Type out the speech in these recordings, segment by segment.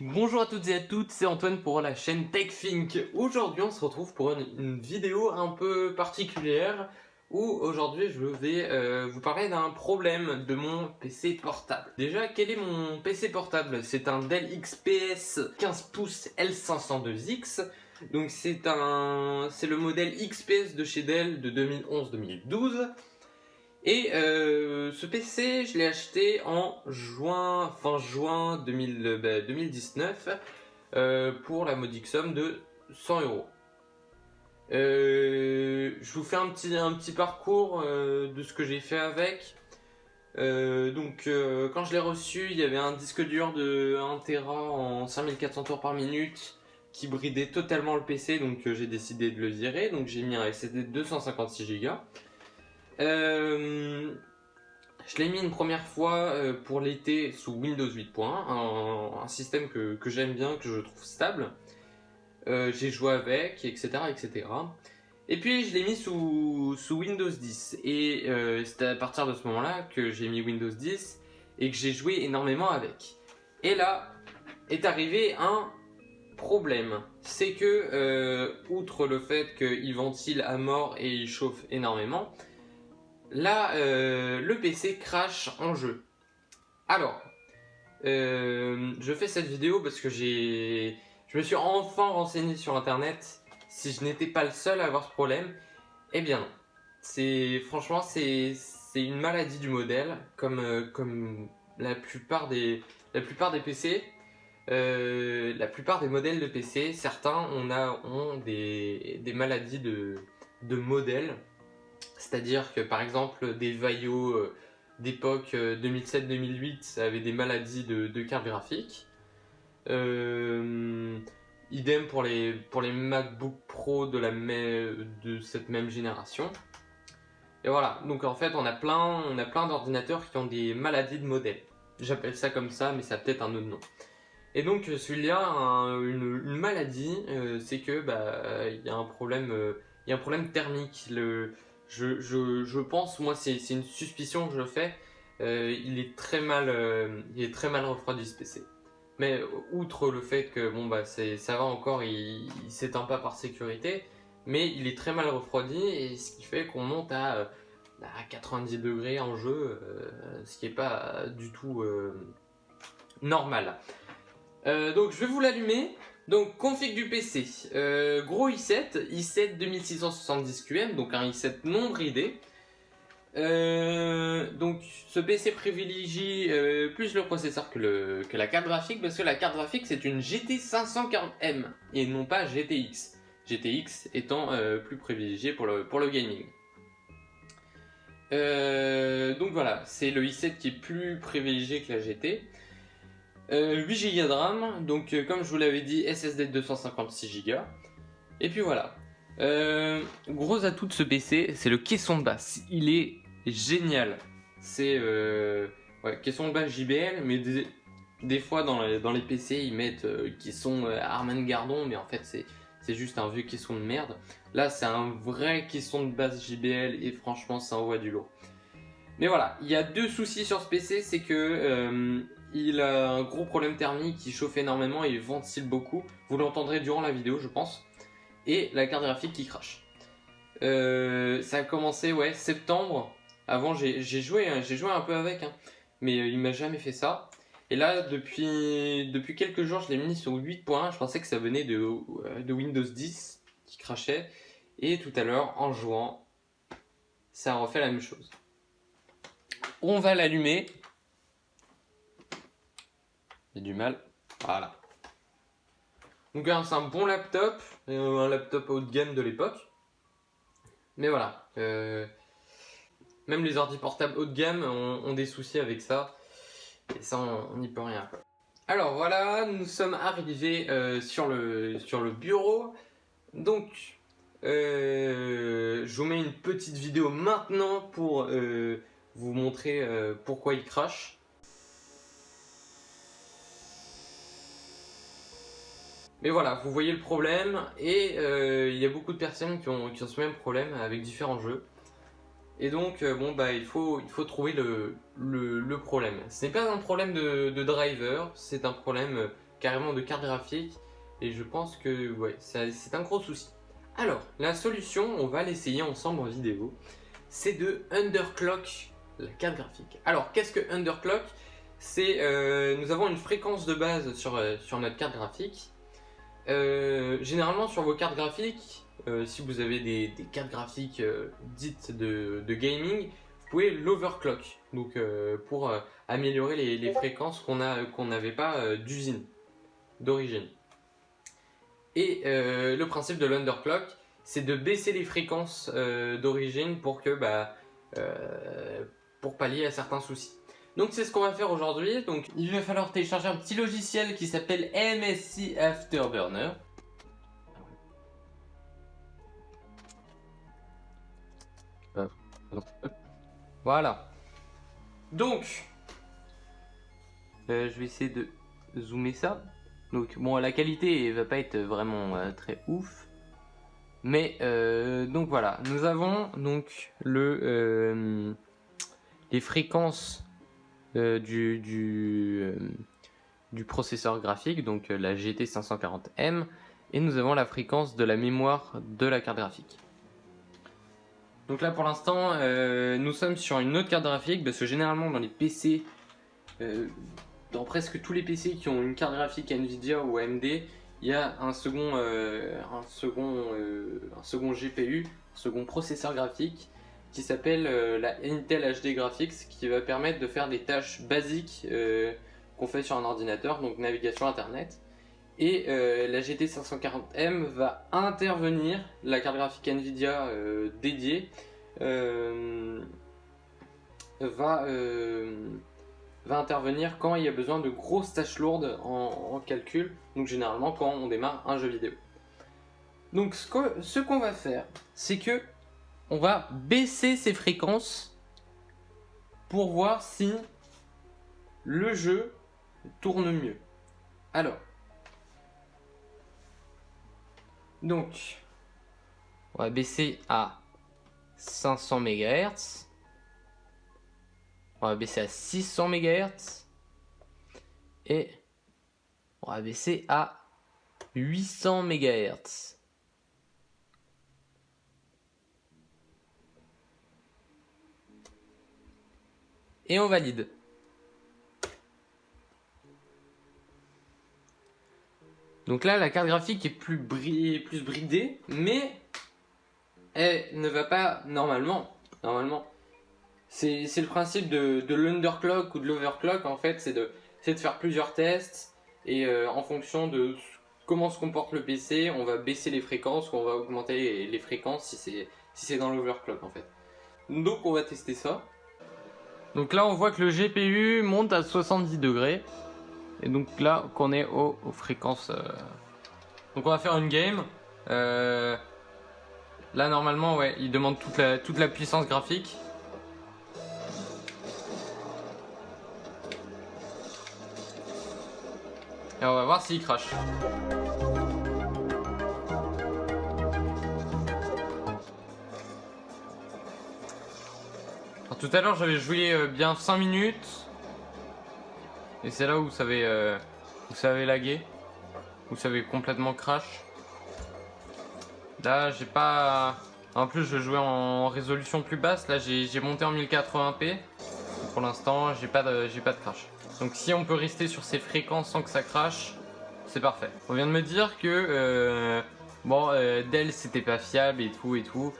Bonjour à toutes et à toutes, c'est Antoine pour la chaîne TechThink. Aujourd'hui on se retrouve pour une vidéo un peu particulière où aujourd'hui je vais vous parler d'un problème de mon PC portable. Déjà, quel est mon PC portable? C'est un Dell XPS 15 pouces L502X. Donc c'est le modèle XPS de chez Dell de 2011-2012. Et ce PC, je l'ai acheté en fin juin 2019 pour la modique somme de 100 euros. Je vous fais un petit parcours de ce que j'ai fait avec. Quand je l'ai reçu, il y avait un disque dur de 1 Tera en 5400 tours par minute qui bridait totalement le PC, donc j'ai décidé de le virer. Donc j'ai mis un SSD de 256 Go. Je l'ai mis une première fois pour l'été sous Windows 8.1, un système que j'aime bien, que je trouve stable. J'ai joué avec, etc., etc. Et puis je l'ai mis sous Windows 10. Et c'était à partir de ce moment-là que j'ai mis Windows 10 et que j'ai joué énormément avec. Et là est arrivé un problème. C'est que, outre le fait qu'il ventile à mort et il chauffe énormément, là, le PC crash en jeu. Alors, je fais cette vidéo parce que je me suis enfin renseigné sur internet si je n'étais pas le seul à avoir ce problème. Eh bien, franchement, c'est une maladie du modèle, comme la plupart des PC. La plupart des modèles de PC, certains ont des maladies de modèle. C'est-à-dire que par exemple des Vaio d'époque 2007-2008 avaient des maladies de carte graphique. Idem pour les MacBook Pro de cette même génération. Et voilà, donc en fait on a plein d'ordinateurs qui ont des maladies de modèle. J'appelle ça comme ça, mais ça a peut-être un autre nom. Et donc celui-là a une maladie, c'est que il y a un problème thermique. Je pense, moi c'est une suspicion que je fais, il est très mal refroidi ce PC. Mais outre le fait que ça va encore, il s'éteint pas par sécurité, mais il est très mal refroidi, et ce qui fait qu'on monte à 90 degrés en jeu, ce qui est pas du tout normal. Donc je vais vous l'allumer. Donc config du PC, gros i7 2670 QM, donc un i7 non bridé. Donc ce PC privilégie plus le processeur que la carte graphique, parce que la carte graphique c'est une GT 540M et non pas GTX. GTX étant plus privilégié pour le gaming. Donc voilà, c'est le i7 qui est plus privilégié que la GT. 8 Go de RAM, donc comme je vous l'avais dit, SSD de 256 Go. Et puis voilà. Gros atout de ce PC, c'est le caisson de basse. Il est génial. C'est caisson de basse JBL, mais des fois dans les PC ils mettent caisson Harman Kardon, mais en fait c'est juste un vieux caisson de merde. Là c'est un vrai caisson de basse JBL et franchement ça envoie du lourd. Mais voilà, il y a deux soucis sur ce PC, c'est que il a un gros problème thermique, il chauffe énormément et il ventile beaucoup. Vous l'entendrez durant la vidéo, je pense. Et la carte graphique qui crache. Ça a commencé, septembre. Avant, j'ai joué un peu avec, hein, mais il m'a jamais fait ça. Et là, depuis quelques jours, je l'ai mis sur 8.1. Je pensais que ça venait de Windows 10 qui crachait. Et tout à l'heure, en jouant, ça a refait la même chose. On va l'allumer. J'ai du mal. Voilà. Donc c'est un bon laptop, un laptop haut de gamme de l'époque. Mais voilà. Même les ordi portables haut de gamme ont des soucis avec ça. Et ça, on n'y peut rien, quoi. Alors voilà, nous sommes arrivés sur le bureau. Donc, je vous mets une petite vidéo maintenant pour vous montrer pourquoi il crache. Mais voilà, vous voyez le problème, et il y a beaucoup de personnes qui ont ce même problème avec différents jeux. Et donc, il faut trouver le problème. Ce n'est pas un problème de driver, c'est un problème carrément de carte graphique. Et je pense que ouais, c'est un gros souci. Alors, la solution, on va l'essayer ensemble en vidéo. C'est de underclock la carte graphique. Alors, qu'est-ce que underclock? C'est nous avons une fréquence de base sur notre carte graphique. Généralement sur vos cartes graphiques, si vous avez des cartes graphiques dites de gaming, vous pouvez l'overclock, donc pour améliorer les fréquences qu'on n'avait pas d'origine. Et le principe de l'underclock, c'est de baisser les fréquences d'origine pour pallier à certains soucis. Donc c'est ce qu'on va faire aujourd'hui. Donc il va falloir télécharger un petit logiciel qui s'appelle MSI Afterburner. Voilà. Donc je vais essayer de zoomer ça. Donc bon, la qualité va pas être vraiment très ouf. Mais donc voilà, nous avons donc les fréquences du processeur graphique, donc la GT540M, et nous avons la fréquence de la mémoire de la carte graphique. Donc là pour l'instant nous sommes sur une autre carte graphique, parce que généralement dans les PC, dans presque tous les PC qui ont une carte graphique Nvidia ou AMD, il y a un second GPU, un second processeur graphique, qui s'appelle la Intel HD Graphics, qui va permettre de faire des tâches basiques qu'on fait sur un ordinateur, donc navigation internet. Et la GT540M va intervenir, la carte graphique Nvidia dédiée va intervenir quand il y a besoin de grosses tâches lourdes en calcul, donc généralement quand on démarre un jeu vidéo. Donc ce qu'on va faire, c'est que on va baisser ces fréquences pour voir si le jeu tourne mieux. Alors, donc, on va baisser à 500 MHz. On va baisser à 600 MHz. Et on va baisser à 800 MHz. Et on valide. Donc là, la carte graphique est plus bridée, mais elle ne va pas normalement. C'est le principe de l'underclock ou de l'overclock, en fait, c'est de faire plusieurs tests, et en fonction de comment se comporte le PC, on va baisser les fréquences ou on va augmenter les fréquences si c'est dans l'overclock, en fait. Donc on va tester ça. Donc là on voit que le GPU monte à 70 degrés. Et donc là qu'on est aux fréquences. Donc on va faire une game. Là normalement ouais, il demande toute la puissance graphique. Et on va voir s'il crash. Alors, tout à l'heure j'avais joué bien 5 minutes. Et c'est là où ça avait lagué. Où ça avait complètement crash. Là j'ai pas... En plus je jouais en résolution plus basse. Là j'ai monté en 1080p. Pour l'instant j'ai pas de crash. Donc si on peut rester sur ces fréquences sans que ça crache, c'est parfait. On vient de me dire que Dell c'était pas fiable et tout.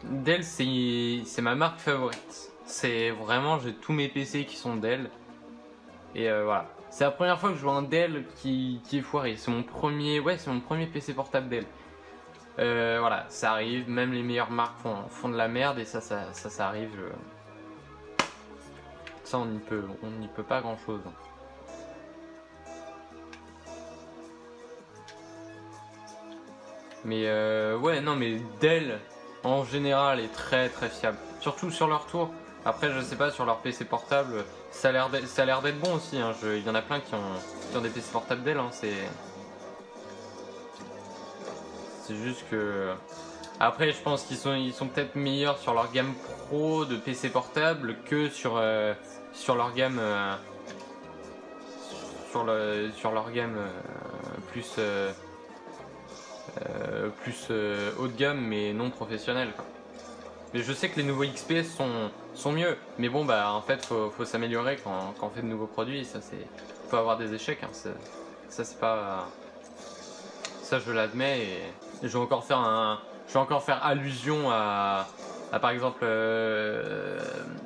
Dell c'est ma marque favorite. C'est vraiment, j'ai tous mes PC qui sont Dell. Et voilà. C'est la première fois que je vois un Dell qui est foiré. C'est mon premier PC portable Dell. Voilà, ça arrive. Même les meilleures marques font de la merde et ça arrive. Ça on n'y peut pas grand chose. Mais ouais, non, mais Dell en général est très très fiable. Surtout sur leur tour. Après, je sais pas, sur leur PC portable, ça a l'air d'être bon aussi. Hein. Il y en a plein qui ont des PC portables Dell. Hein. C'est juste que. Après, je pense qu'ils sont peut-être meilleurs sur leur gamme pro de PC portable que sur leur gamme sur leur gamme plus haut de gamme mais non professionnel, quoi. Mais je sais que les nouveaux XPS sont mieux, mais bon bah en fait faut s'améliorer quand on fait de nouveaux produits. Ça c'est, faut avoir des échecs, hein. Ça c'est pas, ça je l'admets, et je vais encore faire allusion à par exemple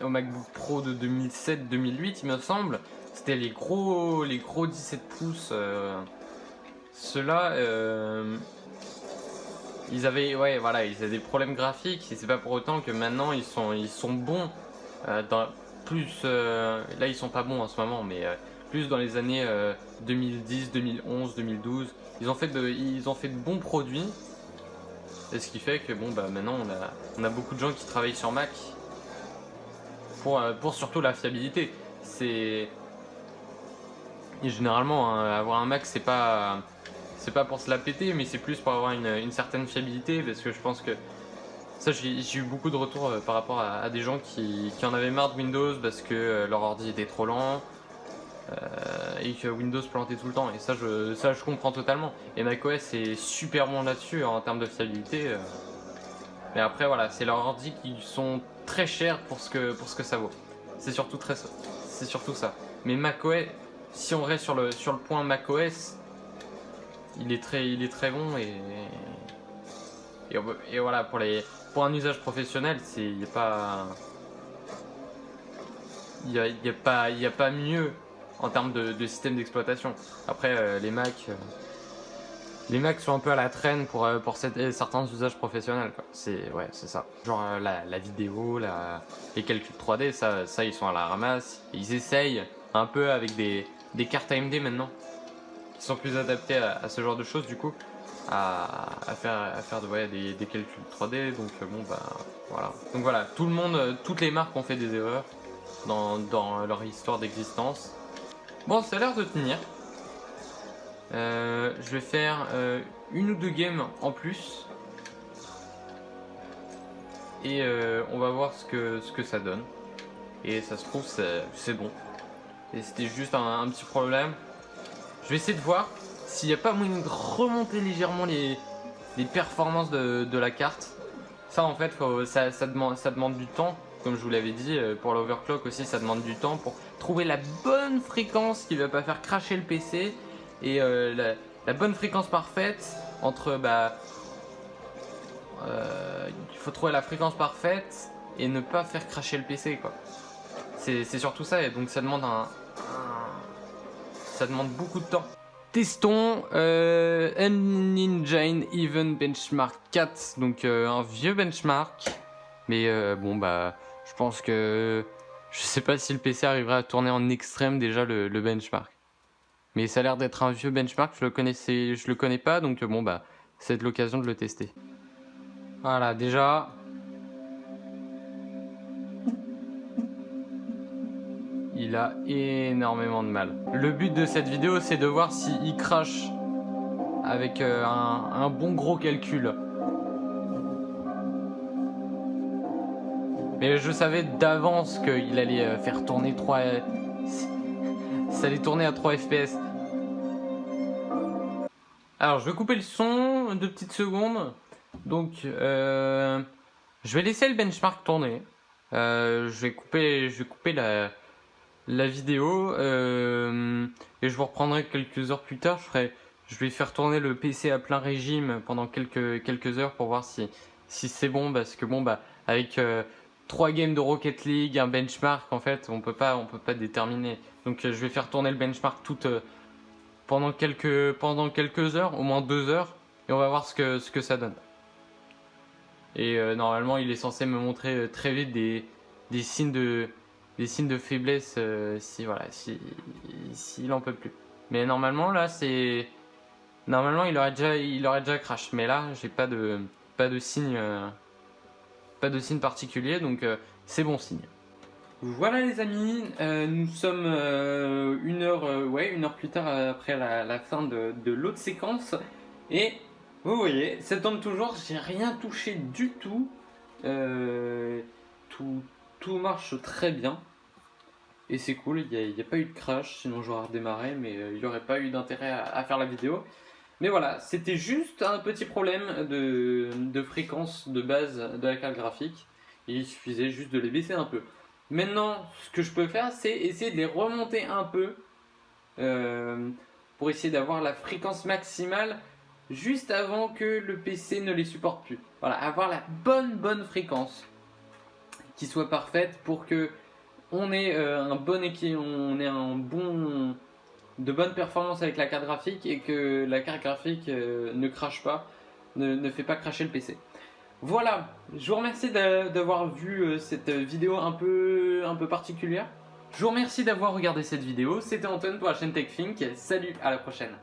au MacBook Pro de 2007-2008 il me semble. C'était les gros 17 pouces. Ceux-là, ils avaient des problèmes graphiques, et c'est pas pour autant que maintenant ils sont bons. Là ils sont pas bons en ce moment, mais plus dans les années 2010, 2011, 2012, ils ont fait de bons produits. Et ce qui fait que bon bah maintenant on a beaucoup de gens qui travaillent sur Mac pour surtout la fiabilité. Et généralement, hein, avoir un Mac c'est pas pour se la péter, mais c'est plus pour avoir une certaine fiabilité, parce que je pense que ça, j'ai eu beaucoup de retours par rapport à des gens qui en avaient marre de Windows parce que leur ordi était trop lent, et que Windows plantait tout le temps. Et ça je comprends totalement. Et macOS est super bon là-dessus en termes de fiabilité. Mais après voilà, c'est leurs ordi qui sont très chers pour ce que ça vaut. C'est surtout ça. Mais macOS, si on reste sur le point macOS, il est très bon, et voilà, pour un usage professionnel, il y a pas mieux en termes de système d'exploitation. Après les Macs sont un peu à la traîne pour certains usages professionnels, quoi. C'est ça. Genre la vidéo, les calculs 3D, ça ils sont à la ramasse. Ils essayent un peu avec des cartes AMD maintenant, qui sont plus adaptés à ce genre de choses, du coup, à faire des calculs 3D. Donc bon bah voilà. Donc voilà, toutes les marques ont fait des erreurs dans leur histoire d'existence. Bon, ça a l'air de tenir. Je vais faire une ou deux games en plus, et on va voir ce que ça donne. Et ça se trouve c'est bon. Et c'était juste un petit problème. Je vais essayer de voir s'il n'y a pas moyen de remonter légèrement les performances de la carte. Ça en fait ça demande du temps. Comme je vous l'avais dit, pour l'overclock aussi ça demande du temps pour trouver la bonne fréquence qui va pas faire cracher le PC. Et la bonne fréquence parfaite entre il faut trouver la fréquence parfaite et ne pas faire cracher le PC, quoi. C'est surtout ça, et donc ça demande ça demande beaucoup de temps. Testons N-Ninja Even Benchmark 4, donc un vieux benchmark, mais bon bah je pense que je sais pas si le PC arrivera à tourner en extrême déjà le benchmark. Mais ça a l'air d'être un vieux benchmark, je le connais pas, donc bon bah c'est l'occasion de le tester. Voilà, déjà il a énormément de mal. Le but de cette vidéo, c'est de voir s'il crache avec un bon gros calcul. Mais je savais d'avance qu'il allait faire tourner 3... Ça allait tourner à 3 FPS. Alors, je vais couper le son 2 petites secondes. Donc, je vais laisser le benchmark tourner. Je vais couper la vidéo, et je vous reprendrai quelques heures plus tard. Je vais faire tourner le PC à plein régime pendant quelques heures pour voir si c'est bon, parce que bon bah avec 3 games de Rocket League, un benchmark, en fait on peut pas déterminer. Donc je vais faire tourner le benchmark pendant quelques heures, au moins 2 heures, et on va voir ce que ça donne. Et normalement il est censé me montrer très vite des signes de faiblesse, s'il en peut plus. Mais normalement là normalement il aurait déjà crash, mais là j'ai pas de signe particulier, donc c'est bon signe. Voilà les amis, nous sommes une heure plus tard après la fin de l'autre séquence, et vous voyez, ça tombe toujours, j'ai rien touché du tout, tout marche très bien. Et c'est cool, il n'y a pas eu de crash, sinon j'aurais redémarré, mais il n'y aurait pas eu d'intérêt à faire la vidéo. Mais voilà, c'était juste un petit problème de fréquence de base de la carte graphique. Il suffisait juste de les baisser un peu. Maintenant, ce que je peux faire, c'est essayer de les remonter un peu pour essayer d'avoir la fréquence maximale juste avant que le PC ne les supporte plus. Voilà, avoir la bonne fréquence qui soit parfaite pour que on ait de bonnes performances avec la carte graphique et que la carte graphique ne crache pas, ne fait pas cracher le PC. Voilà, je vous remercie d'avoir vu cette vidéo un peu particulière. Je vous remercie d'avoir regardé cette vidéo. C'était Antoine pour la chaîne TechThink. Salut, à la prochaine.